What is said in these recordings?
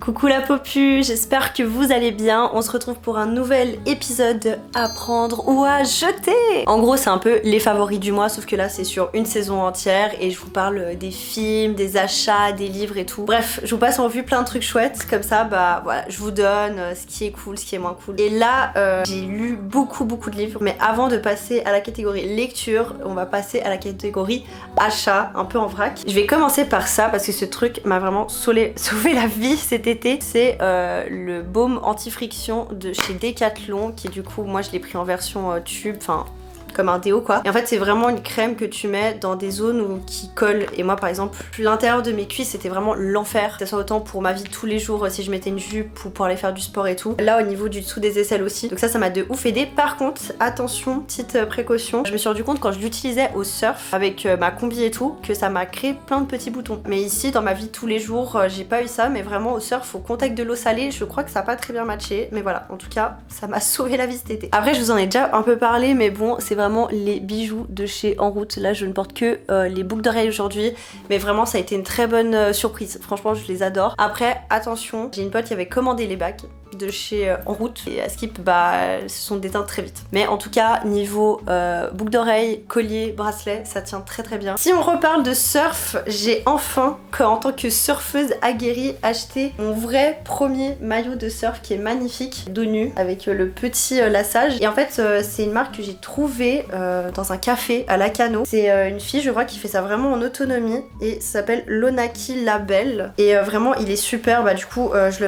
Coucou la popu, j'espère que vous allez bien. On se retrouve pour un nouvel épisode de à prendre ou à jeter. En gros c'est un peu les favoris du mois, sauf que là c'est sur une saison entière et je vous parle des films, des achats, des livres et tout. Bref, je vous passe en revue plein de trucs chouettes, comme ça bah voilà, je vous donne ce qui est cool, ce qui est moins cool. Et là j'ai lu beaucoup de livres, mais avant de passer à la catégorie lecture, on va passer à la catégorie achat, un peu en vrac. Je vais commencer par ça parce que ce truc m'a vraiment sauvé la vie cet été. C'est le baume anti-friction de chez Decathlon, qui du coup moi je l'ai pris en version tube, enfin comme un déo quoi. Et en fait c'est vraiment une crème que tu mets dans des zones qui collent. Et moi par exemple l'intérieur de mes cuisses c'était vraiment l'enfer. Que ce soit autant pour ma vie de tous les jours si je mettais une jupe ou pour aller faire du sport et tout. Là au niveau du dessous des aisselles aussi. Donc ça m'a de ouf aidé. Par contre attention, petite précaution, je me suis rendu compte quand je l'utilisais au surf avec ma combi et tout que ça m'a créé plein de petits boutons. Mais ici dans ma vie de tous les jours j'ai pas eu ça, mais vraiment au surf au contact de l'eau salée je crois que ça a pas très bien matché. Mais voilà, en tout cas ça m'a sauvé la vie cet été. Après je vous en ai déjà un peu parlé, mais bon c'est vraiment les bijoux de chez En Route. Là je ne porte que les boucles d'oreilles aujourd'hui, mais vraiment ça a été une très bonne surprise. Franchement je les adore. Après attention, j'ai une pote qui avait commandé les bagues de chez En Route et à Skip bah elles se sont déteintes très vite. Mais en tout cas niveau boucles d'oreilles, collier, bracelet, ça tient très bien. Si on reparle de surf, j'ai enfin en tant que surfeuse aguerrie acheté mon vrai premier maillot de surf qui est magnifique, dos nu avec le petit lassage. Et en fait c'est une marque que j'ai trouvée dans un café à Lacano. C'est une fille je crois qui fait ça vraiment en autonomie et ça s'appelle Lonaki Label et vraiment il est super. Bah du coup je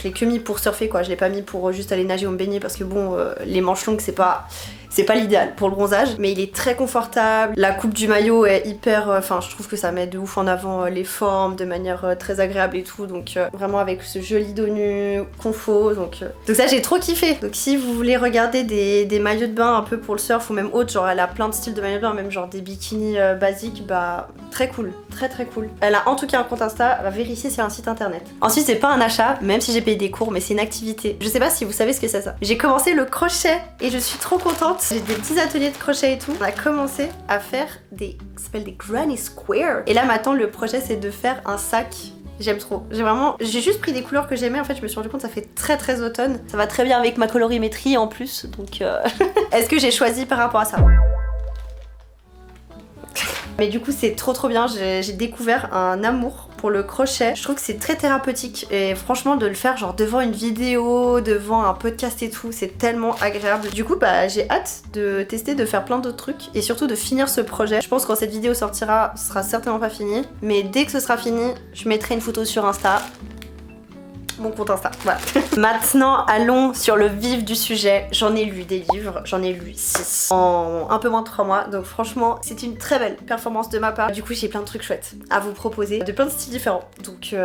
l'ai que mis pour surfer quoi, je l'ai pas mis pour juste aller nager ou me baigner parce que bon les manches longues c'est pas l'idéal pour le bronzage, mais il est très confortable. La coupe du maillot est hyper, enfin je trouve que ça met de ouf en avant les formes de manière très agréable et tout, donc vraiment avec ce joli dos nu, confo, donc ça j'ai trop kiffé. Donc si vous voulez regarder des maillots de bain un peu pour le surf ou même autre, genre elle a plein de styles de maillots de bain, même genre des bikinis basiques, bah très cool, très cool. Elle a en tout cas un compte Insta, va vérifier sur un site internet. Ensuite c'est pas un achat, même si j'ai payé des cours, mais c'est une activité. Je sais pas si vous savez ce que c'est ça. J'ai commencé le crochet et je suis trop contente. J'ai des petits ateliers de crochet et tout. On a commencé à faire ça s'appelle des Granny Square. Et là maintenant le projet c'est de faire un sac. J'aime trop. J'ai juste pris des couleurs que j'aimais. En fait je me suis rendu compte que ça fait très automne. Ça va très bien avec ma colorimétrie en plus. Donc est-ce que j'ai choisi par rapport à ça? Mais du coup c'est trop bien, j'ai découvert un amour pour le crochet. Je trouve que c'est très thérapeutique et franchement de le faire genre devant une vidéo, devant un podcast et tout, c'est tellement agréable. Du coup bah j'ai hâte de tester, de faire plein d'autres trucs et surtout de finir ce projet. Je pense que quand cette vidéo sortira, ce sera certainement pas fini, mais dès que ce sera fini, je mettrai une photo sur Insta. Mon compte Insta, voilà. Maintenant allons sur le vif du sujet. J'en ai lu des livres, j'en ai lu 6 en un peu moins de 3 mois, donc franchement c'est une très belle performance de ma part. Du coup j'ai plein de trucs chouettes à vous proposer, de plein de styles différents, donc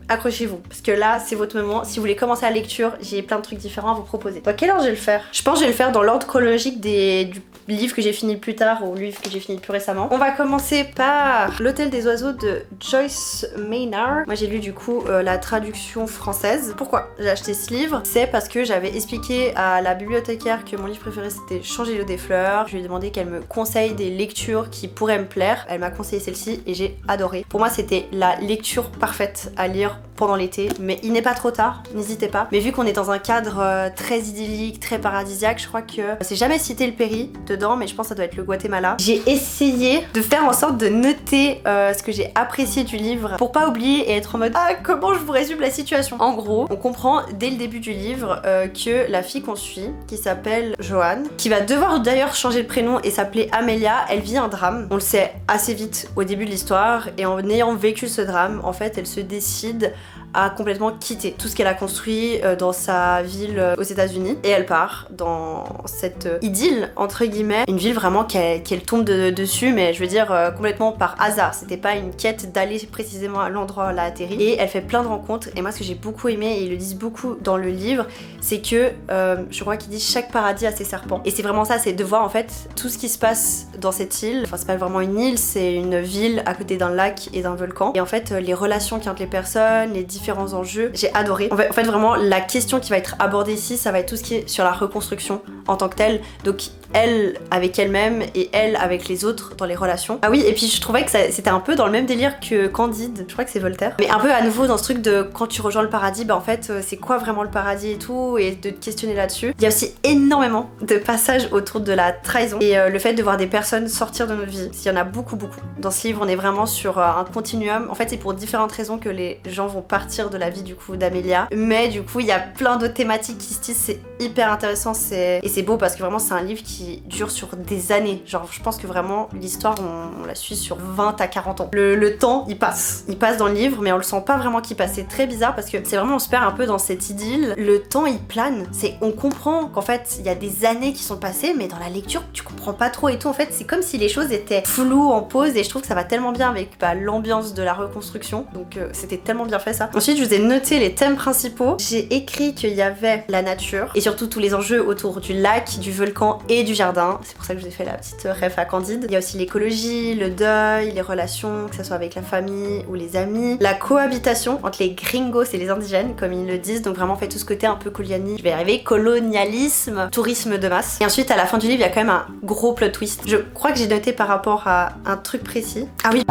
accrochez-vous parce que là c'est votre moment. Si vous voulez commencer la lecture, j'ai plein de trucs différents à vous proposer. Dans quel ordre je vais le faire? Je pense que je vais le faire dans l'ordre chronologique du livre que j'ai fini plus tard ou livre que j'ai fini plus récemment. On va commencer par L'Hôtel des Oiseaux de Joyce Maynard. Moi j'ai lu du coup la traduction française. Pourquoi j'ai acheté ce livre? C'est parce que j'avais expliqué à la bibliothécaire que mon livre préféré c'était Changer l'eau des fleurs. Je lui ai demandé qu'elle me conseille des lectures qui pourraient me plaire. Elle m'a conseillé celle-ci et j'ai adoré. Pour moi c'était la lecture parfaite à lire pendant l'été, mais il n'est pas trop tard, n'hésitez pas. Mais vu qu'on est dans un cadre très idyllique, très paradisiaque, je crois que c'est jamais cité le Péri dedans, mais je pense que ça doit être le Guatemala. J'ai essayé de faire en sorte de noter ce que j'ai apprécié du livre pour pas oublier et être en mode ah comment je vous résume la situation. En gros, on comprend dès le début du livre que la fille qu'on suit, qui s'appelle Joanne, qui va devoir d'ailleurs changer de prénom et s'appeler Amelia, elle vit un drame. On le sait assez vite au début de l'histoire et en ayant vécu ce drame, en fait, elle se décide à complètement quitter tout ce qu'elle a construit dans sa ville aux États-Unis et elle part dans cette idylle entre guillemets, une ville vraiment qu'elle tombe dessus, mais je veux dire complètement par hasard. C'était pas une quête d'aller précisément à l'endroit où elle a atterri et elle fait plein de rencontres. Et moi ce que j'ai beaucoup aimé, et ils le disent beaucoup dans le livre, c'est que je crois qu'ils disent chaque paradis a ses serpents. Et c'est vraiment ça, c'est de voir en fait tout ce qui se passe dans cette île. Enfin c'est pas vraiment une île, c'est une ville à côté d'un lac et d'un volcan. Et en fait les relations qui entre les personnes, les différents enjeux, j'ai adoré. En fait vraiment la question qui va être abordée ici, ça va être tout ce qui est sur la reconstruction en tant que telle, donc elle avec elle-même et elle avec les autres dans les relations. Ah oui, et puis je trouvais que c'était un peu dans le même délire que Candide, je crois que c'est Voltaire, mais un peu à nouveau dans ce truc de quand tu rejoins le paradis, bah en fait c'est quoi vraiment le paradis et tout, et de te questionner là-dessus. Il y a aussi énormément de passages autour de la trahison et le fait de voir des personnes sortir de notre vie. Il y en a beaucoup. Dans ce livre, on est vraiment sur un continuum. En fait, c'est pour différentes raisons que les gens vont partir de la vie du coup d'Amélia, mais du coup il y a plein d'autres thématiques qui se tissent, c'est hyper intéressant, et c'est beau parce que vraiment c'est un livre qui dure sur des années. Genre je pense que vraiment l'histoire on la suit sur 20 à 40 ans. Le temps il passe dans le livre, mais on le sent pas vraiment qu'il passe. C'est très bizarre parce que c'est vraiment, on se perd un peu dans cette idylle. Le temps il plane, on comprend qu'en fait il y a des années qui sont passées, mais dans la lecture tu comprends pas trop et tout. En fait c'est comme si les choses étaient floues en pause, et je trouve que ça va tellement bien avec l'ambiance de la reconstruction, donc c'était tellement bien fait ça. Ensuite je vous ai noté les thèmes principaux. J'ai écrit qu'il y avait la nature et surtout tous les enjeux autour du lac, du volcan et du jardin. C'est pour ça que je vous ai fait la petite ref à Candide. Il y a aussi l'écologie, le deuil, les relations, que ce soit avec la famille ou les amis, la cohabitation entre les gringos et les indigènes comme ils le disent, donc vraiment fait tout ce côté un peu je vais y arriver, colonialisme, tourisme de masse. Et ensuite à la fin du livre il y a quand même un gros plot twist. Je crois que j'ai noté par rapport à un truc précis. Ah oui,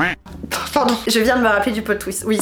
pardon, je viens de me rappeler du plot twist. Oui,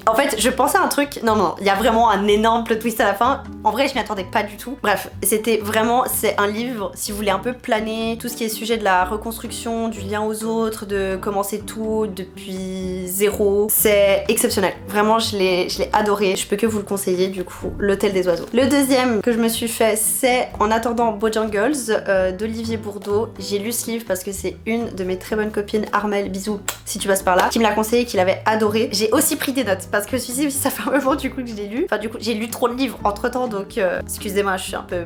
en fait je pensais à un truc, non, il y a vraiment un énorme plot twist à la fin. En vrai je m'y attendais pas du tout. Bref, c'est un livre si vous voulez un peu planer tout ce qui est sujet de la reconstruction, du lien aux autres, de commencer tout depuis zéro. C'est exceptionnel. Vraiment je l'ai adoré. Je peux que vous le conseiller du coup, L'Hôtel des Oiseaux. Le deuxième que je me suis fait, c'est En attendant Bojangles d'Olivier Bourdeau. J'ai lu ce livre parce que c'est une de mes très bonnes copines, Armel, bisous si tu passes par là, qui me l'a conseillé, qui l'avait adoré. J'ai aussi pris des notes parce que celui-ci aussi ça fait un moment du coup que je l'ai lu. Enfin du coup j'ai lu trop de livres entre temps, donc excusez-moi, je suis un peu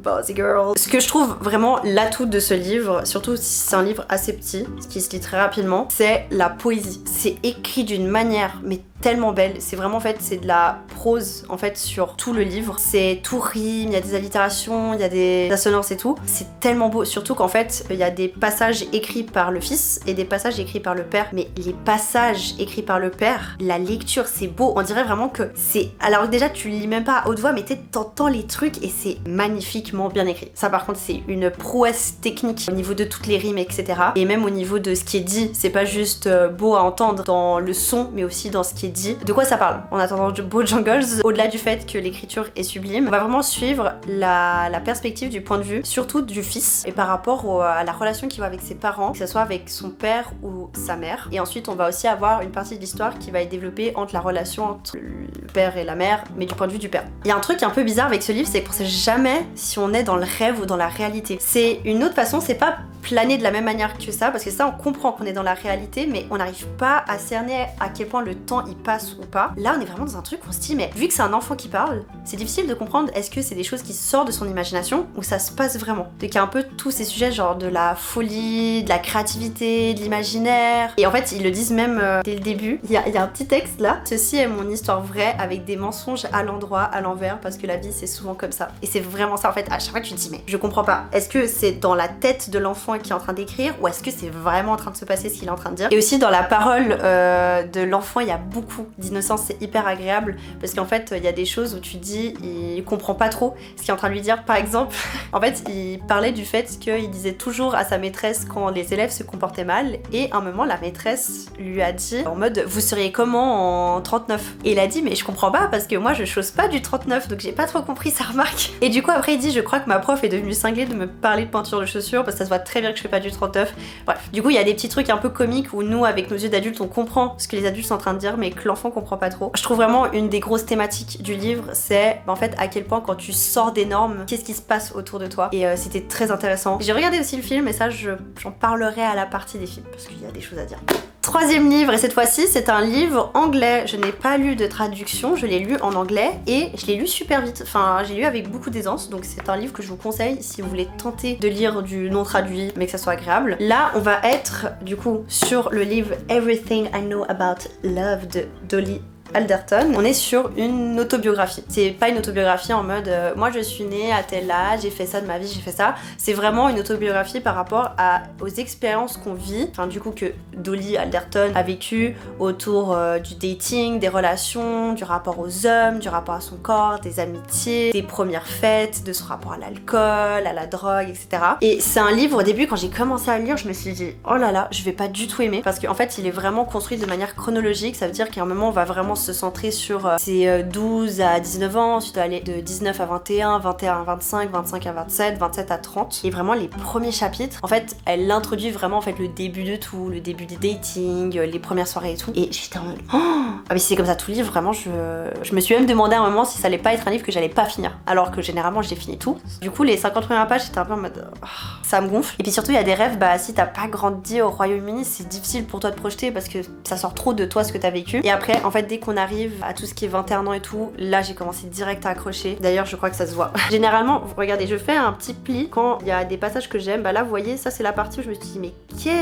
bossy girl. Ce que je trouve vraiment l'atout de ce livre, surtout si c'est un livre assez petit, ce qui se lit très rapidement, c'est la poésie. C'est écrit d'une manière mais tellement belle, c'est vraiment en fait c'est de la prose en fait sur tout le livre, c'est tout rime, il y a des allitérations, il y a des assonances et tout, c'est tellement beau, surtout qu'en fait il y a des passages écrits par le fils et des passages écrits par le père, mais les passages écrits par le père, la lecture c'est beau, on dirait vraiment que c'est, alors déjà tu lis même pas à haute voix mais t'entends les trucs et c'est magnifiquement bien écrit. Ça par contre c'est une prouesse technique au niveau de toutes les rimes etc, et même au niveau de ce qui est dit, c'est pas juste beau à entendre dans le son mais aussi dans ce qui est dit. De quoi ça parle En attendant Bojangles, au-delà du fait que l'écriture est sublime, on va vraiment suivre la perspective du point de vue, surtout du fils, et par rapport à la relation qu'il va avec ses parents, que ce soit avec son père ou sa mère. Et ensuite on va aussi avoir une partie de l'histoire qui va être développée entre la relation entre le père et la mère, mais du point de vue du père. Il y a un truc un peu bizarre avec ce livre, c'est qu'on sait jamais si on est dans le rêve ou dans la réalité. C'est une autre façon, c'est pas planer de la même manière que ça, parce que ça on comprend qu'on est dans la réalité, mais on n'arrive pas à cerner à quel point le temps il passe ou pas. Là on est vraiment dans un truc où on se dit, mais vu que c'est un enfant qui parle, c'est difficile de comprendre est-ce que c'est des choses qui sortent de son imagination ou ça se passe vraiment. Donc il y a un peu tous ces sujets genre de la folie, de la créativité, de l'imaginaire, et en fait ils le disent même dès le début. Il y a un petit texte là, ceci est mon histoire vraie avec des mensonges à l'endroit, à l'envers, parce que la vie c'est souvent comme ça. Et c'est vraiment ça en fait, à chaque fois tu te dis mais je comprends pas, est-ce que c'est dans la tête de l'enfant qui est en train d'écrire ou est-ce que c'est vraiment en train de se passer ce qu'il est en train de dire. Et aussi dans la parole de l'enfant il y a beaucoup d'innocence, c'est hyper agréable parce qu'en fait il y a des choses où tu dis il comprend pas trop ce qu'il est en train de lui dire. Par exemple en fait il parlait du fait qu'il disait toujours à sa maîtresse quand les élèves se comportaient mal, et à un moment la maîtresse lui a dit en mode vous seriez comment en 39, et il a dit mais je comprends pas parce que moi je chose pas du 39 donc j'ai pas trop compris sa remarque. Et du coup après il dit je crois que ma prof est devenue cinglée de me parler de peinture de chaussures parce que ça se voit très bien que je fais pas du 39. Bref, du coup il y a des petits trucs un peu comiques où nous avec nos yeux d'adultes on comprend ce que les adultes sont en train de dire mais que l'enfant comprend pas trop. Je trouve vraiment une des grosses thématiques du livre c'est en fait à quel point quand tu sors des normes, qu'est-ce qui se passe autour de toi, et c'était très intéressant. J'ai regardé aussi le film et ça j'en parlerai à la partie des films parce qu'il y a des choses à dire. Troisième livre, et cette fois-ci c'est un livre anglais. Je n'ai pas lu de traduction, je l'ai lu en anglais et je l'ai lu super vite. Enfin, j'ai lu avec beaucoup d'aisance, donc c'est un livre que je vous conseille si vous voulez tenter de lire du non traduit mais que ça soit agréable. Là, on va être du coup sur le livre Everything I Know About Love de Dolly Alderton, on est sur une autobiographie. C'est pas une autobiographie en mode moi je suis née à tel âge, j'ai fait ça de ma vie, j'ai fait ça. C'est vraiment une autobiographie par rapport aux expériences qu'on vit, enfin du coup que Dolly Alderton a vécu autour du dating, des relations, du rapport aux hommes, du rapport à son corps, des amitiés, des premières fêtes, de son rapport à l'alcool, à la drogue, etc. Et c'est un livre, au début quand j'ai commencé à le lire, je me suis dit oh là là, je vais pas du tout aimer, parce qu'en fait il est vraiment construit de manière chronologique, ça veut dire qu'à un moment on va vraiment se centrer sur ses 12 à 19 ans, ensuite on va aller de 19 à 21, 21 à 25, 25 à 27, 27 à 30, et vraiment les premiers chapitres, en fait elle introduit vraiment en fait le début de tout, le début des dating, les premières soirées et tout, et j'étais en mode oh ah mais si c'est comme ça tout le livre, vraiment je me suis même demandé à un moment si ça allait pas être un livre que j'allais pas finir, alors que généralement j'ai fini tout. Du coup les 50 premières pages j'étais un peu en mode oh, ça me gonfle, et puis surtout il y a des rêves, bah si t'as pas grandi au Royaume-Uni c'est difficile pour toi de projeter parce que ça sort trop de toi ce que t'as vécu, et après en fait dès qu'on arrive à tout ce qui est 21 ans et tout, là j'ai commencé direct à accrocher, d'ailleurs je crois que ça se voit. Généralement, regardez, je fais un petit pli quand il y a des passages que j'aime, bah là vous voyez ça c'est la partie où je me suis dit mais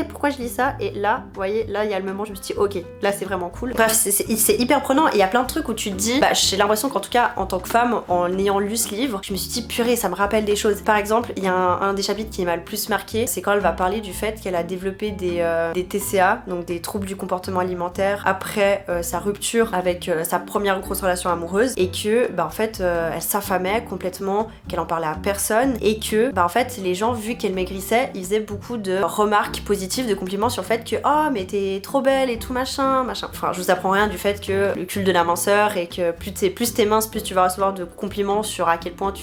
pourquoi je lis ça, et là vous voyez là il y a le moment où je me suis dit ok là c'est vraiment cool. Bref c'est hyper prenant, et il y a plein de trucs où tu te dis bah j'ai l'impression qu'en tout cas en tant que femme en ayant lu ce livre je me suis dit purée ça me rappelle des choses. Par exemple il y a un des chapitres qui m'a le plus marqué, c'est quand elle va parler du fait qu'elle a développé des TCA, donc des troubles du comportement alimentaire, après sa rupture avec sa première grosse relation amoureuse, et que bah en fait elle s'affamait complètement, qu'elle en parlait à personne, et que bah en fait les gens vu qu'elle maigrissait ils faisaient beaucoup de remarques positives, de compliments sur le fait que oh mais t'es trop belle et tout machin. Enfin je vous apprends rien du fait que le culte de la minceur, et que plus t'es mince plus tu vas recevoir de compliments sur à quel point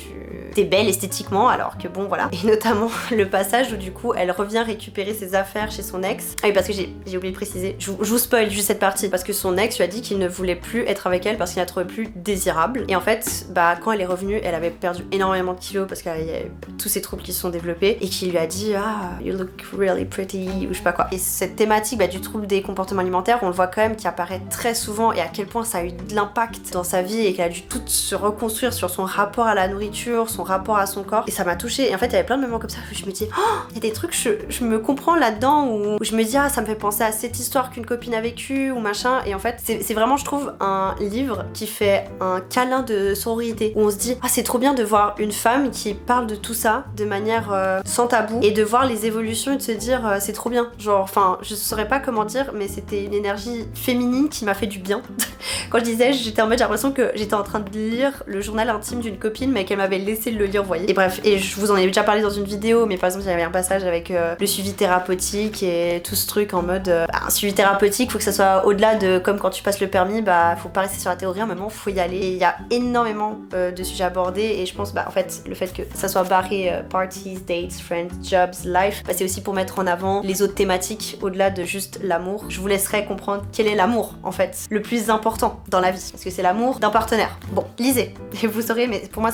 t'es belle esthétiquement, alors que bon voilà. Et notamment le passage où du coup elle revient récupérer ses affaires chez son ex. Ah oui parce que j'ai oublié de préciser, je vous spoil juste cette partie, parce que son ex lui a dit qu'il ne voulait plus être avec elle parce qu'il la trouvait plus désirable, et en fait bah quand elle est revenue elle avait perdu énormément de kilos parce qu'il y a tous ces troubles qui se sont développés, et qu'il lui a dit ah you look really pretty ou je sais pas quoi. Et cette thématique bah, du trouble des comportements alimentaires, on le voit quand même qui apparaît très souvent, et à quel point ça a eu de l'impact dans sa vie, et qu'elle a dû tout se reconstruire sur son rapport à la nourriture, son rapport à son corps, et ça m'a touchée. Et en fait il y avait plein de moments comme ça où je me dis oh il y a des trucs je me comprends là-dedans, où je me dis ah ça me fait penser à cette histoire qu'une copine a vécue ou machin. Et en fait c'est vraiment je trouve un livre qui fait un câlin de sororité, où on se dit ah c'est trop bien de voir une femme qui parle de tout ça de manière sans tabou, et de voir les évolutions et de se dire c'est trop bien, genre enfin je saurais pas comment dire, mais c'était une énergie féminine qui m'a fait du bien. Quand je disais j'étais en mode j'ai l'impression que j'étais en train de lire le journal intime d'une copine mais qu'elle m'avait laissé le lire, vous voyez. Et bref, et je vous en ai déjà parlé dans une vidéo, mais par exemple il y avait un passage avec le suivi thérapeutique et tout ce truc en mode un suivi thérapeutique faut que ça soit au-delà de comme quand tu passes le permis, bah faut pas rester sur la théorie, à un moment faut y aller, et il y a énormément de sujets abordés, et je pense bah en fait le fait que ça soit barré parties, dates, friends, jobs, life, bah c'est aussi pour mettre en avant les autres thématiques au-delà de juste l'amour. Je vous laisserai comprendre quel est l'amour en fait le plus important dans la vie, parce que c'est l'amour d'un partenaire. Bon, lisez et vous saurez, mais pour moi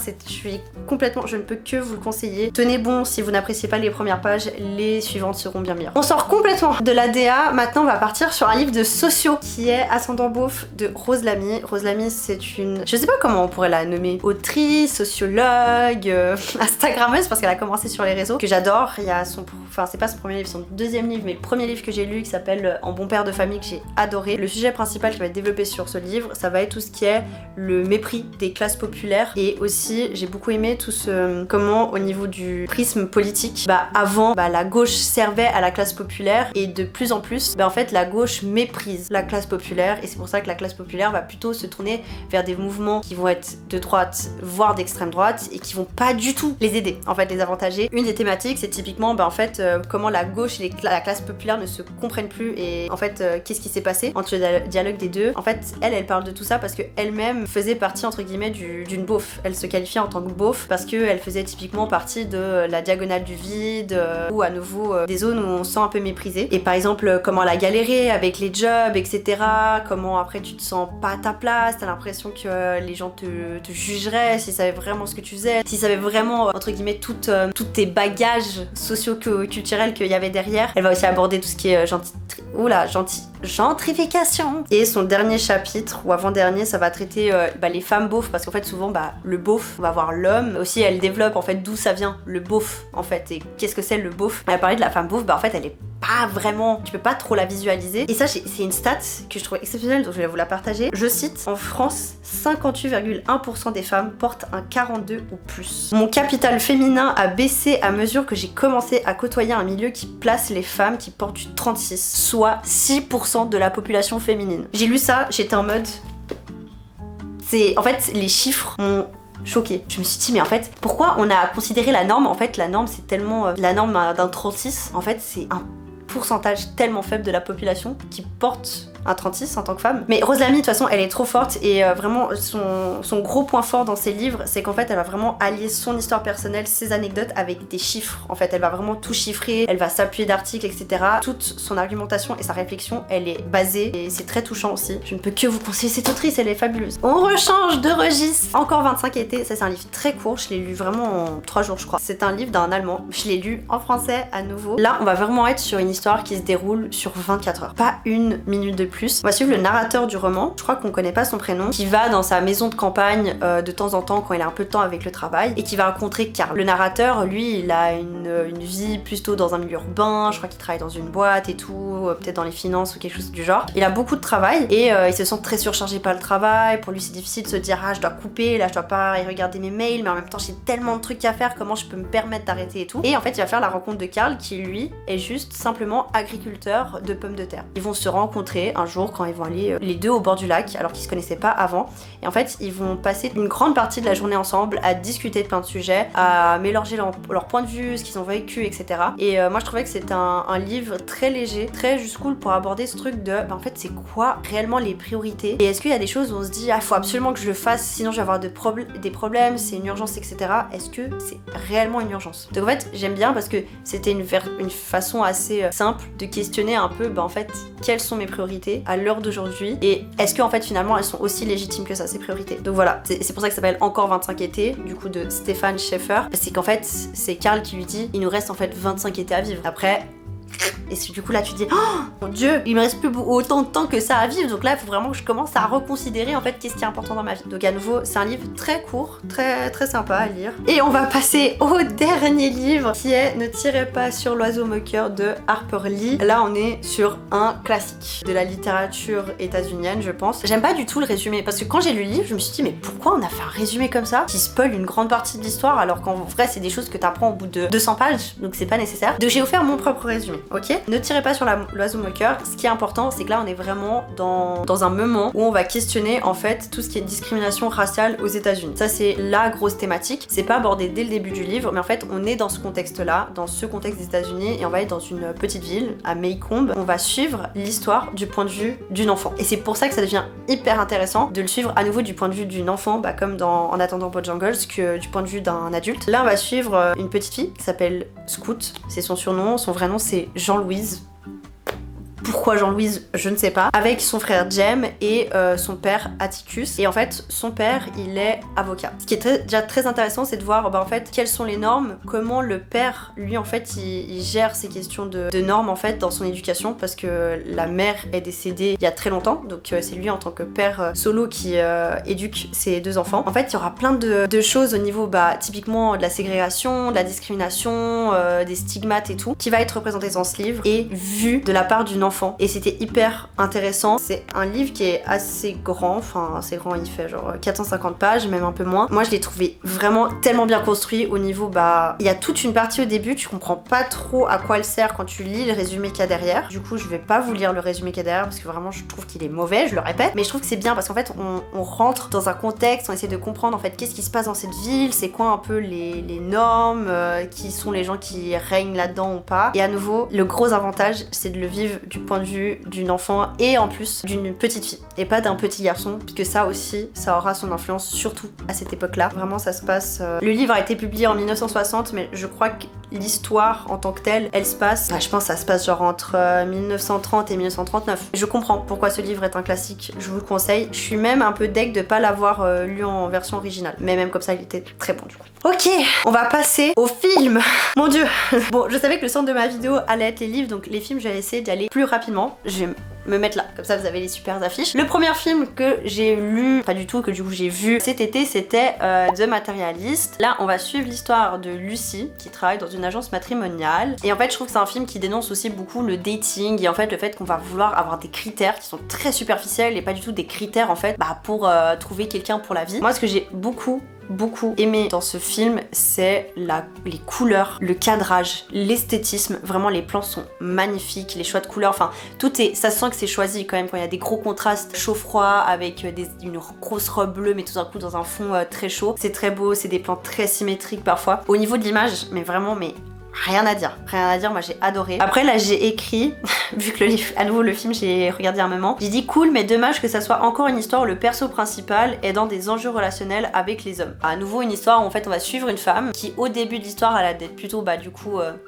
je ne peux que vous le conseiller. Tenez bon si vous n'appréciez pas les premières pages, les suivantes seront bien meilleures. On sort complètement de la DA, maintenant on va partir sur un livre de sociaux qui est Ascendant Beauf de Rose Lamy. Rose Lamy c'est une, je sais pas comment on pourrait la nommer, autrice, sociologue, instagrammeuse, parce qu'elle a commencé sur les réseaux, que j'adore. Il y a enfin c'est pas son premier livre, son deuxième livre, mais le premier livre que j'ai lu qui s'appelle En bon père de famille, que j'ai adoré. Le sujet principal qui va être développé sur ce livre, ça va être tout ce qui est le mépris des classes populaires, et aussi j'ai beaucoup aimé tout ce comment au niveau du prisme politique, bah avant bah la gauche servait à la classe populaire, et de plus en plus bah en fait la gauche méprise la classe populaire, et c'est pour ça que la classe populaire va plutôt se tourner vers des mouvements qui vont être de droite voire d'extrême droite, et qui vont pas du tout les aider, en fait les avantager. Une des thématiques c'est typiquement bah en fait comment la gauche et la classe populaire ne se comprennent plus, et en fait qu'est-ce qui s'est passé entre le dialogue des deux. En fait elle parle de tout ça parce qu'elle-même faisait partie entre guillemets d'une beauf, elle se qualifiait en tant que beauf parce qu'elle faisait typiquement partie de la diagonale du vide, ou à nouveau des zones où on se sent un peu méprisé, et par exemple comment elle a galéré avec les jobs etc, comment après tu te sens pas à ta place, t'as l'impression que les gens te jugeraient s'ils savaient vraiment ce que tu faisais, s'ils savaient vraiment entre guillemets toutes tes bagages socio-culturels qu'il y avait derrière. Elle va aussi aborder tout ce qui est gentrification. Et son dernier chapitre, ou avant-dernier, ça va traiter les femmes beaufs, parce qu'en fait souvent le beauf va voir l'homme. Aussi elle développe en fait d'où ça vient le beauf en fait, et qu'est-ce que c'est le beauf. Elle a parlé de la femme beauf, bah en fait elle est pas vraiment, tu peux pas trop la visualiser. Et ça, c'est une stat que je trouve exceptionnelle, donc je vais vous la partager. Je cite, en France, 58,1% des femmes portent un 42 ou plus. Mon capital féminin a baissé à mesure que j'ai commencé à côtoyer un milieu qui place les femmes qui portent du 36, soit 6% de la population féminine. J'ai lu ça, j'étais en mode... En fait, les chiffres m'ont choquée. Je me suis dit mais en fait pourquoi on a considéré la norme, en fait la norme c'est tellement la norme d'un 36, en fait c'est un pourcentage tellement faible de la population qui porte un 36 en tant que femme. Mais Rose Lamy de toute façon elle est trop forte et vraiment son gros point fort dans ses livres c'est qu'en fait elle va vraiment allier son histoire personnelle, ses anecdotes avec des chiffres. En fait elle va vraiment tout chiffrer, elle va s'appuyer d'articles etc. Toute son argumentation et sa réflexion elle est basée et c'est très touchant aussi. Je ne peux que vous conseiller cette autrice, elle est fabuleuse. On rechange de registre. Encore 25 étés, ça c'est un livre très court, je l'ai lu vraiment en 3 jours je crois. C'est un livre d'un Allemand, je l'ai lu en français à nouveau. Là on va vraiment être sur une histoire qui se déroule sur 24 heures, pas une minute de plus. On va suivre le narrateur du roman, je crois qu'on connaît pas son prénom, qui va dans sa maison de campagne de temps en temps quand il a un peu de temps avec le travail et qui va rencontrer Karl. Le narrateur, lui, il a une vie plutôt dans un milieu urbain, je crois qu'il travaille dans une boîte et tout, peut-être dans les finances ou quelque chose du genre. Il a beaucoup de travail et il se sent très surchargé par le travail. Pour lui c'est difficile de se dire ah je dois couper, là je dois pas regarder mes mails, mais en même temps j'ai tellement de trucs à faire, comment je peux me permettre d'arrêter et tout. Et en fait il va faire la rencontre de Karl qui lui est juste simplement agriculteur de pommes de terre. Ils vont se rencontrer un jour quand ils vont aller les deux au bord du lac alors qu'ils se connaissaient pas avant et en fait ils vont passer une grande partie de la journée ensemble à discuter de plein de sujets, à mélanger leur point de vue, ce qu'ils ont vécu etc. Et moi je trouvais que c'était un livre très léger, très just cool pour aborder ce truc de en fait c'est quoi réellement les priorités et est-ce qu'il y a des choses où on se dit ah faut absolument que je le fasse sinon je vais avoir des problèmes, c'est une urgence etc. Est-ce que c'est réellement une urgence? Donc en fait j'aime bien parce que c'était une façon assez simple de questionner un peu en fait quelles sont mes priorités à l'heure d'aujourd'hui et est-ce que en fait finalement elles sont aussi légitimes que ça ces priorités. Donc voilà, c'est pour ça que ça s'appelle Encore 25 étés du coup de Stéphane Schaeffer. C'est qu'en fait c'est Karl qui lui dit il nous reste en fait 25 étés à vivre. Après et du coup là tu te dis oh mon dieu il me reste plus autant de temps que ça à vivre, donc là il faut vraiment que je commence à reconsidérer en fait qu'est-ce qui est important dans ma vie. Donc à nouveau c'est un livre très court, très très sympa à lire. Et on va passer au dernier livre qui est Ne tirez pas sur l'oiseau moqueur de Harper Lee. Là on est sur un classique de la littérature états-unienne je pense. J'aime pas du tout le résumé parce que quand j'ai lu le livre je me suis dit mais pourquoi on a fait un résumé comme ça qui spoil une grande partie de l'histoire alors qu'en vrai c'est des choses que t'apprends au bout de 200 pages donc c'est pas nécessaire. Donc j'ai offert mon propre résumé. Ok, ne tirez pas sur l'oiseau moqueur. Ce qui est important, c'est que là, on est vraiment dans un moment où on va questionner en fait tout ce qui est discrimination raciale aux États-Unis. Ça, c'est la grosse thématique. C'est pas abordé dès le début du livre, mais en fait, on est dans ce contexte-là, dans ce contexte des États-Unis, et on va être dans une petite ville à Maycomb. On va suivre l'histoire du point de vue d'une enfant. Et c'est pour ça que ça devient hyper intéressant de le suivre à nouveau du point de vue d'une enfant, comme dans En attendant Bojangles, que du point de vue d'un adulte. Là, on va suivre une petite fille qui s'appelle Scout. C'est son surnom. Son vrai nom, c'est Jean-Louise. Pourquoi Jean-Louise, je ne sais pas, avec son frère Jem et son père Atticus. Et en fait, son père, il est avocat. Ce qui est déjà très intéressant, c'est de voir en fait quelles sont les normes, comment le père, lui en fait, il gère ces questions de normes en fait dans son éducation, parce que la mère est décédée il y a très longtemps, donc c'est lui en tant que père solo qui éduque ses deux enfants. En fait, il y aura plein de choses au niveau typiquement de la ségrégation, de la discrimination, des stigmates et tout, qui va être représenté dans ce livre et vu de la part d'une enfant. Et c'était hyper intéressant. C'est un livre qui est assez grand, enfin assez grand, il fait genre 450 pages, même un peu moins. Moi je l'ai trouvé vraiment tellement bien construit au niveau, il y a toute une partie au début, tu comprends pas trop à quoi elle sert quand tu lis le résumé qu'il y a derrière. Du coup je vais pas vous lire le résumé qu'il y a derrière parce que vraiment je trouve qu'il est mauvais, je le répète, mais je trouve que c'est bien parce qu'en fait on rentre dans un contexte, on essaie de comprendre en fait qu'est-ce qui se passe dans cette ville, c'est quoi un peu les normes, qui sont les gens qui règnent là-dedans ou pas. Et à nouveau, le gros avantage c'est de le vivre du point de vue d'une enfant et en plus d'une petite fille et pas d'un petit garçon, puisque ça aussi ça aura son influence surtout à cette époque là. Vraiment ça se passe le livre a été publié en 1960 mais je crois que l'histoire en tant que telle elle se passe, je pense que ça se passe genre entre 1930 et 1939. Je comprends pourquoi ce livre est un classique, je vous le conseille. Je suis même un peu deg de pas l'avoir lu en version originale, mais même comme ça il était très bon du coup. Ok, on va passer au film. Mon dieu. Bon, je savais que le centre de ma vidéo allait être les livres, donc les films je vais essayer d'y aller plus rapidement. Je vais me mettre là, comme ça vous avez les super affiches. Le premier film que j'ai lu, pas du tout, que du coup j'ai vu cet été, c'était The Materialist. Là on va suivre l'histoire de Lucy qui travaille dans une agence matrimoniale et en fait je trouve que c'est un film qui dénonce aussi beaucoup le dating et en fait le fait qu'on va vouloir avoir des critères qui sont très superficiels et pas du tout des critères en fait pour trouver quelqu'un pour la vie. Moi ce que j'ai beaucoup aimé dans ce film, c'est les couleurs, le cadrage, l'esthétisme. Vraiment, les plans sont magnifiques, les choix de couleurs, enfin, tout est... Ça se sent que c'est choisi quand même, quand il y a des gros contrastes chaud-froid avec une grosse robe bleue, mais tout d'un coup dans un fond très chaud. C'est très beau, c'est des plans très symétriques parfois. Au niveau de l'image, mais vraiment, rien à dire, moi j'ai adoré. Après là j'ai écrit, vu que à nouveau le film j'ai regardé un moment, j'ai dit cool mais dommage que ça soit encore une histoire où le perso principal est dans des enjeux relationnels avec les hommes. À nouveau une histoire où en fait on va suivre une femme qui au début de l'histoire elle a d'être plutôt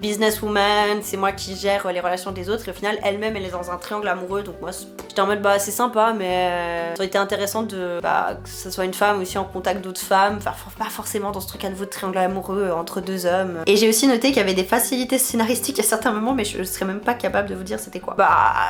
businesswoman, c'est moi qui gère les relations des autres et au final elle-même elle est dans un triangle amoureux donc moi j'étais en mode c'est sympa mais ça aurait été intéressant de que ce soit une femme aussi en contact d'autres femmes, enfin pas forcément dans ce truc à nouveau de triangle amoureux entre deux hommes. Et j'ai aussi noté qu'il y avait des facilités scénaristiques à certains moments mais je serais même pas capable de vous dire c'était quoi.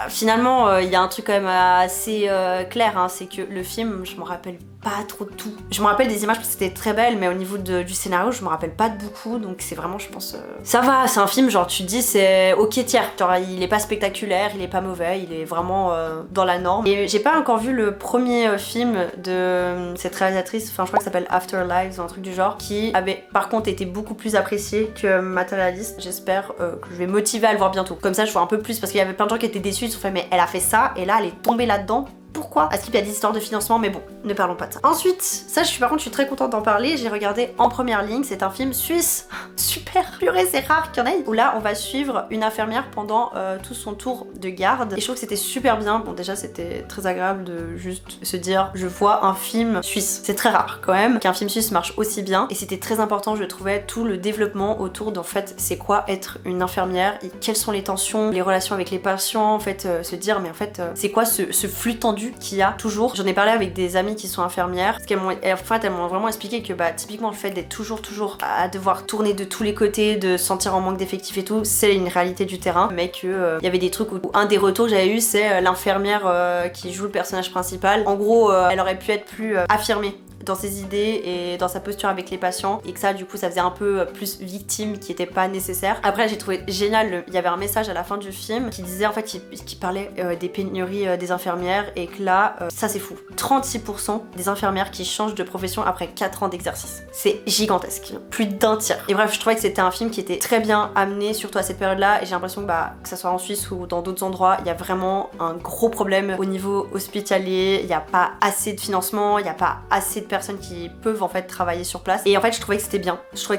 Finalement il y a un truc quand même assez clair hein, c'est que le film je m'en rappelle pas trop de tout. Je me rappelle des images parce que c'était très belle mais au niveau du scénario je me rappelle pas de beaucoup donc c'est vraiment je pense ça va, c'est un film genre tu te dis c'est ok tiers, genre il est pas spectaculaire, il est pas mauvais, il est vraiment dans la norme. Et j'ai pas encore vu le premier film de cette réalisatrice, enfin je crois que ça s'appelle Afterlives ou un truc du genre, qui avait par contre été beaucoup plus apprécié que Materialist. J'espère que je vais motiver à le voir bientôt. Comme ça je vois un peu plus parce qu'il y avait plein de gens qui étaient déçus, ils se sont fait mais elle a fait ça et là elle est tombée là-dedans. Pourquoi? Est-ce qu'il y a des histoires de financement? Mais bon, ne parlons pas de ça. Ensuite, ça par contre je suis très contente d'en parler, j'ai regardé En première ligne, c'est un film suisse. Super purée, c'est rare qu'il y en ait. Où là on va suivre une infirmière pendant tout son tour de garde. Et je trouve que c'était super bien. Bon déjà c'était très agréable de juste se dire je vois un film suisse. C'est très rare quand même qu'un film suisse marche aussi bien. Et c'était très important je trouvais tout le développement autour d'en fait c'est quoi être une infirmière et quelles sont les tensions, les relations avec les patients, en fait se dire mais en fait c'est quoi ce flux tendu qu'il y a toujours. J'en ai parlé avec des amies qui sont infirmières parce qu'elles m'ont vraiment expliqué que typiquement le fait d'être toujours à devoir tourner de tous les côtés, de se sentir en manque d'effectifs et tout, c'est une réalité du terrain, mais que y avait des trucs où un des retours que j'avais eu c'est l'infirmière qui joue le personnage principal. En gros elle aurait pu être plus affirmée dans ses idées et dans sa posture avec les patients et que ça du coup ça faisait un peu plus victime qui était pas nécessaire. Après j'ai trouvé génial, il y avait un message à la fin du film qui disait en fait qui parlait des pénuries des infirmières et que là ça c'est fou, 36% des infirmières qui changent de profession après 4 ans d'exercice, c'est gigantesque, plus d'un tiers. Et bref je trouvais que c'était un film qui était très bien amené surtout à cette période là et j'ai l'impression que ça soit en Suisse ou dans d'autres endroits il y a vraiment un gros problème au niveau hospitalier, il n'y a pas assez de financement, il n'y a pas assez de personnes qui peuvent en fait travailler sur place et en fait je trouvais que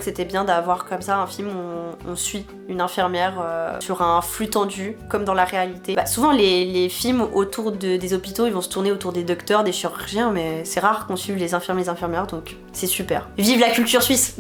c'était bien d'avoir comme ça un film où on suit une infirmière sur un flux tendu comme dans la réalité. Souvent les films autour des hôpitaux ils vont se tourner autour des docteurs, des chirurgiens mais c'est rare qu'on suive les infirmiers et les infirmières donc c'est super. Vive la culture suisse.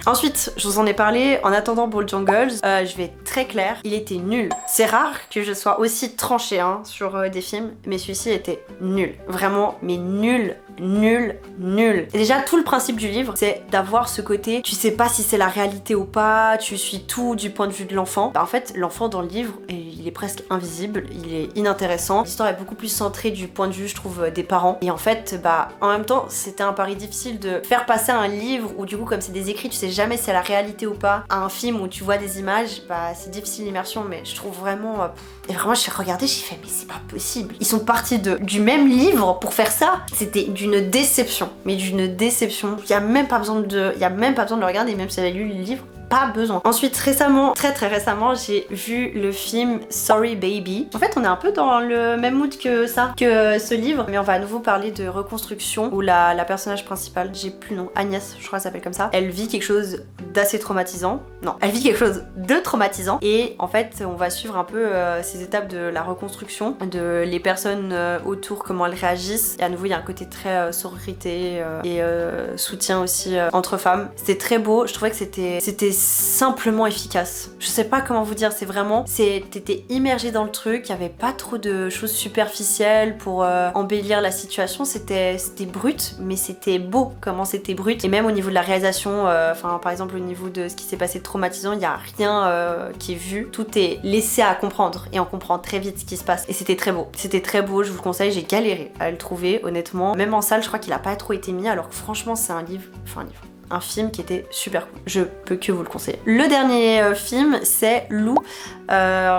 Ensuite, je vous en ai parlé, en attendant Bojangles, je vais être très claire, il était nul. C'est rare que je sois aussi tranchée sur des films, mais celui-ci était nul. Vraiment, mais nul. Et déjà, tout le principe du livre, c'est d'avoir ce côté, tu sais pas si c'est la réalité ou pas, tu suis tout du point de vue de l'enfant. En fait, l'enfant dans le livre, il est presque invisible, il est inintéressant. L'histoire est beaucoup plus centrée du point de vue, je trouve, des parents. Et en fait, en même temps, c'était un pari difficile de faire passer un livre où du coup, comme c'est des écrits, tu sais jamais si c'est la réalité ou pas, à un film où tu vois des images, c'est difficile l'immersion, mais je trouve vraiment... Et vraiment, j'ai regardé, j'ai fait, mais c'est pas possible. Ils sont partis du même livre pour faire ça. C'était d'une déception. Mais d'une déception. Il y a même pas besoin de le regarder, même si j'avais lu le livre. Pas besoin. Ensuite, récemment, très récemment, j'ai vu le film Sorry Baby. En fait, on est un peu dans le même mood que ce livre, mais on va à nouveau parler de reconstruction où la personnage principale, j'ai plus le nom, Agnès, je crois qu'elle s'appelle comme ça, elle vit quelque chose d'assez traumatisant. Non, elle vit quelque chose de traumatisant et en fait, on va suivre un peu ces étapes de la reconstruction, de les personnes autour, comment elles réagissent. Et à nouveau, il y a un côté très sororité et soutien aussi entre femmes. C'était très beau, je trouvais que c'était simplement efficace. Je sais pas comment vous dire, c'est vraiment, t'étais immergé dans le truc, il y avait pas trop de choses superficielles pour embellir la situation, c'était brut, mais c'était beau comment c'était brut. Et même au niveau de la réalisation, par exemple au niveau de ce qui s'est passé de traumatisant, il y a rien qui est vu, tout est laissé à comprendre et on comprend très vite ce qui se passe. Et c'était très beau, je vous le conseille, j'ai galéré à le trouver honnêtement. Même en salle, je crois qu'il a pas trop été mis, alors que franchement c'est un film qui était super cool. Je peux que vous le conseiller. Le dernier film, c'est Lou,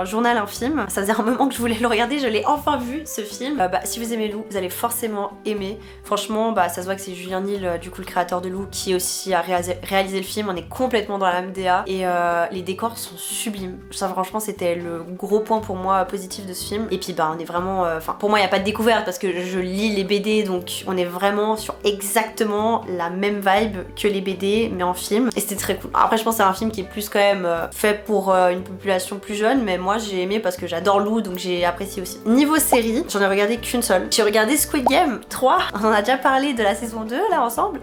journal infime. Ça faisait un moment que je voulais le regarder, je l'ai enfin vu ce film. Si vous aimez Lou, vous allez forcément aimer. Franchement, ça se voit que c'est Julien Nil, du coup le créateur de Lou, qui aussi a réalisé le film. On est complètement dans la même DA et les décors sont sublimes. Ça franchement, c'était le gros point pour moi positif de ce film. Et puis on est vraiment... pour moi, il n'y a pas de découverte parce que je lis les BD, donc on est vraiment sur exactement la même vibe que les BD mais en film et c'était très cool. Après je pense que c'est un film qui est plus quand même fait pour une population plus jeune, mais moi j'ai aimé parce que j'adore Lou, donc j'ai apprécié aussi. Niveau série, j'en ai regardé qu'une seule. J'ai regardé Squid Game 3, on en a déjà parlé de la saison 2 là ensemble.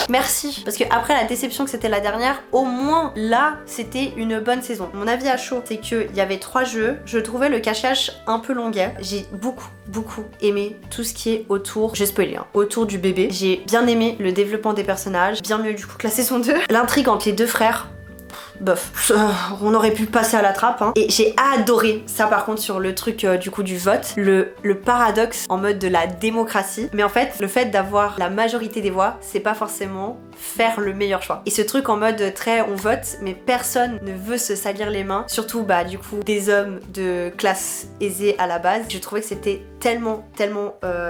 Merci, parce que après la déception que c'était la dernière, au moins là c'était une bonne saison. Mon avis à chaud, c'est qu'il y avait 3 jeux, je trouvais le cache-cache un peu longuet. J'ai beaucoup aimé tout ce qui est autour, j'ai spoilé, autour du bébé. J'ai bien aimé le développement des personnages, bien mieux du coup que la saison 2. L'intrigue entre les deux frères, bof, on aurait pu passer à la trappe Et j'ai adoré ça par contre sur le truc du coup du vote, le paradoxe en mode de la démocratie, mais en fait le fait d'avoir la majorité des voix, c'est pas forcément faire le meilleur choix. Et ce truc en mode très on vote mais personne ne veut se salir les mains, surtout du coup des hommes de classe aisée à la base, je trouvais que c'était tellement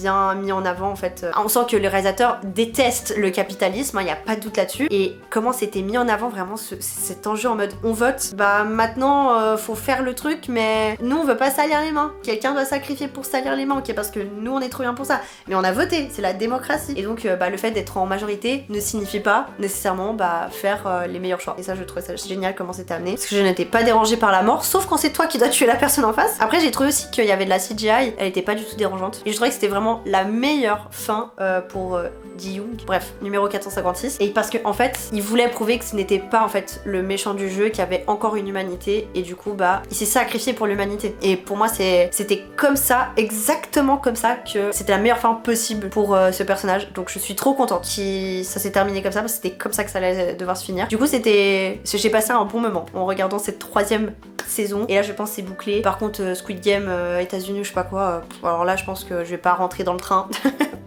bien mis en avant en fait. On sent que le réalisateur déteste le capitalisme, il y a pas de doute là-dessus, et comment c'était mis en avant vraiment cet enjeu en mode on vote, maintenant faut faire le truc mais nous on veut pas salir les mains, quelqu'un doit sacrifier pour salir les mains, ok, parce que nous on est trop bien pour ça, mais on a voté, c'est la démocratie, et donc le fait d'être en majorité ne signifie pas nécessairement faire les meilleurs choix. Et ça je trouvais ça génial comment c'était amené, parce que je n'étais pas dérangée par la mort, sauf quand c'est toi qui dois tuer la personne en face. Après j'ai trouvé aussi qu'il y avait de la CGI, elle était pas du tout dérangeante, et je trouvais que c'était vraiment la meilleure fin pour Ji-young, bref, numéro 456, et parce que en fait il voulait prouver que ce n'était pas en fait le méchant du jeu, qui avait encore une humanité, et du coup il s'est sacrifié pour l'humanité. Et pour moi c'était comme ça, exactement comme ça, que c'était la meilleure fin possible pour ce personnage, donc je suis trop contente que ça s'est terminé comme ça, parce que c'était comme ça que ça allait devoir se finir. Du coup j'ai passé un bon moment en regardant cette 3e saison, et là je pense que c'est bouclé. Par contre Squid Game États-Unis, je sais pas quoi, alors là je pense que je vais pas rentrer dans le train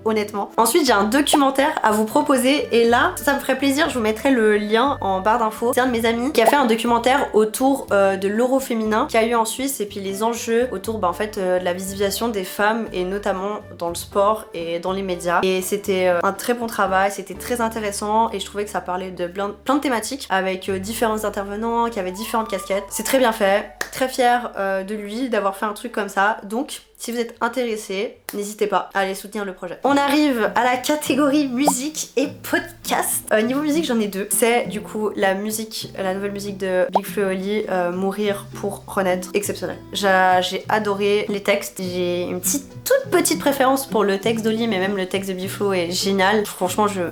honnêtement. Ensuite j'ai un documentaire à vous proposer, et là ça me ferait plaisir, je vous mettrai le lien en barre d'infos. C'est un de mes amis qui a fait un documentaire autour de l'euro féminin qui a eu en Suisse, et puis les enjeux autour en fait de la visibilisation des femmes, et notamment dans le sport et dans les médias, et c'était un très bon travail, c'était très intéressant, et je trouvais que ça parlait de plein de thématiques avec différents intervenants qui avaient différentes casquettes. C'est très bien fait, très fière de lui d'avoir fait un truc comme ça, donc si vous êtes intéressé, n'hésitez pas à aller soutenir le projet. On arrive à la catégorie musique et podcast. Niveau musique, j'en ai 2. C'est du coup la nouvelle musique de Big Flo et Oli, Mourir pour renaître, exceptionnel. J'ai adoré les textes. J'ai une toute petite préférence pour le texte d'Oli, mais même le texte de Big Flo est génial. Franchement, je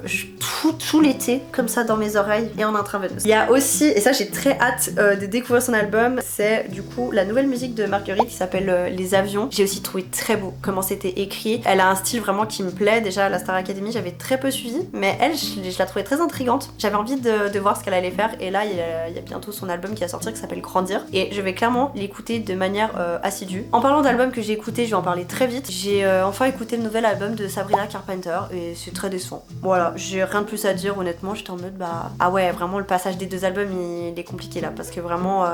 tout l'été comme ça dans mes oreilles et en intraveineuse. Il y a aussi, et ça j'ai très hâte de découvrir son album, c'est du coup la nouvelle musique de Marguerite qui s'appelle Les Avions. J'ai aussi trouvé très beau comment c'était écrit. Elle a un style vraiment qui me plaît. Déjà à la Star Academy j'avais très peu suivi, mais elle je la trouvais très intrigante. J'avais envie de voir ce qu'elle allait faire, et là il y a bientôt son album qui va sortir qui s'appelle Grandir, et je vais clairement l'écouter de manière assidue. En parlant d'album que j'ai écouté, je vais en parler très vite. J'ai enfin écouté le nouvel album de Sabrina Carpenter, et c'est très décevant. Voilà, j'ai rien de plus à dire honnêtement. J'étais en mode ah ouais, vraiment le passage des 2 albums il est compliqué là, parce que vraiment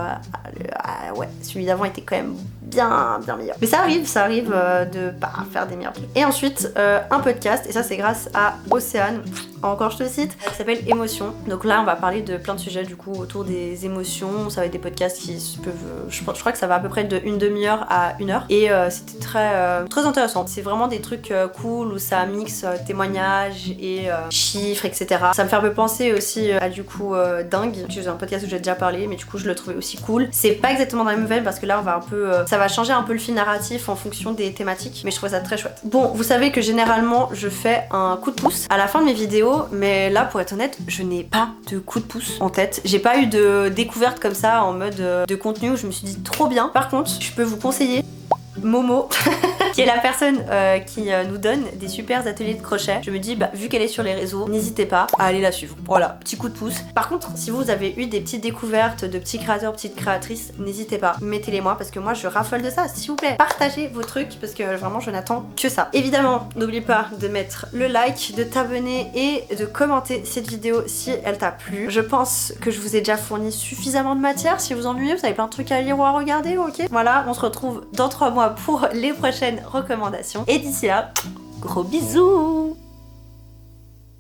ouais, celui d'avant était quand même bien meilleur. Mais ça arrive de faire des meilleurs trucs. Et ensuite un podcast, et ça c'est grâce à Océane, encore je te cite, qui s'appelle Émotion. Donc là on va parler de plein de sujets du coup autour des émotions. Ça va être des podcasts qui peuvent, je crois que ça va à peu près de une demi-heure à 1 heure, et c'était très intéressant. C'est vraiment des trucs cool où ça mixe témoignages et chiffres, etc. Ça me fait un peu penser aussi à du coup Dingue, c'est un podcast où j'ai déjà parlé, mais du coup je le trouvais aussi cool. C'est pas exactement dans la même veine, parce que là on va un peu ça va va changer un peu le fil narratif en fonction des thématiques, mais je trouve ça très chouette. Bon, vous savez que généralement je fais un coup de pouce à la fin de mes vidéos, mais là pour être honnête, je n'ai pas de coup de pouce en tête. J'ai pas eu de découverte comme ça en mode de contenu où je me suis dit trop bien. Par contre, je peux vous conseiller Momo qui est la personne qui nous donne des super ateliers de crochet. Je me dis, bah, vu qu'elle est sur les réseaux, n'hésitez pas à aller la suivre. Voilà, petit coup de pouce. Par contre, si vous avez eu des petites découvertes de petits créateurs, petites créatrices, n'hésitez pas, mettez-les moi parce que moi je raffole de ça, s'il vous plaît. Partagez vos trucs parce que vraiment je n'attends que ça. Évidemment, n'oublie pas de mettre le like, de t'abonner et de commenter cette vidéo si elle t'a plu. Je pense que je vous ai déjà fourni suffisamment de matière. Si vous ennuyez, vous avez plein de trucs à lire ou à regarder, ok? Voilà, on se retrouve dans 3 mois pour les prochaines recommandations. Et d'ici là, gros bisous!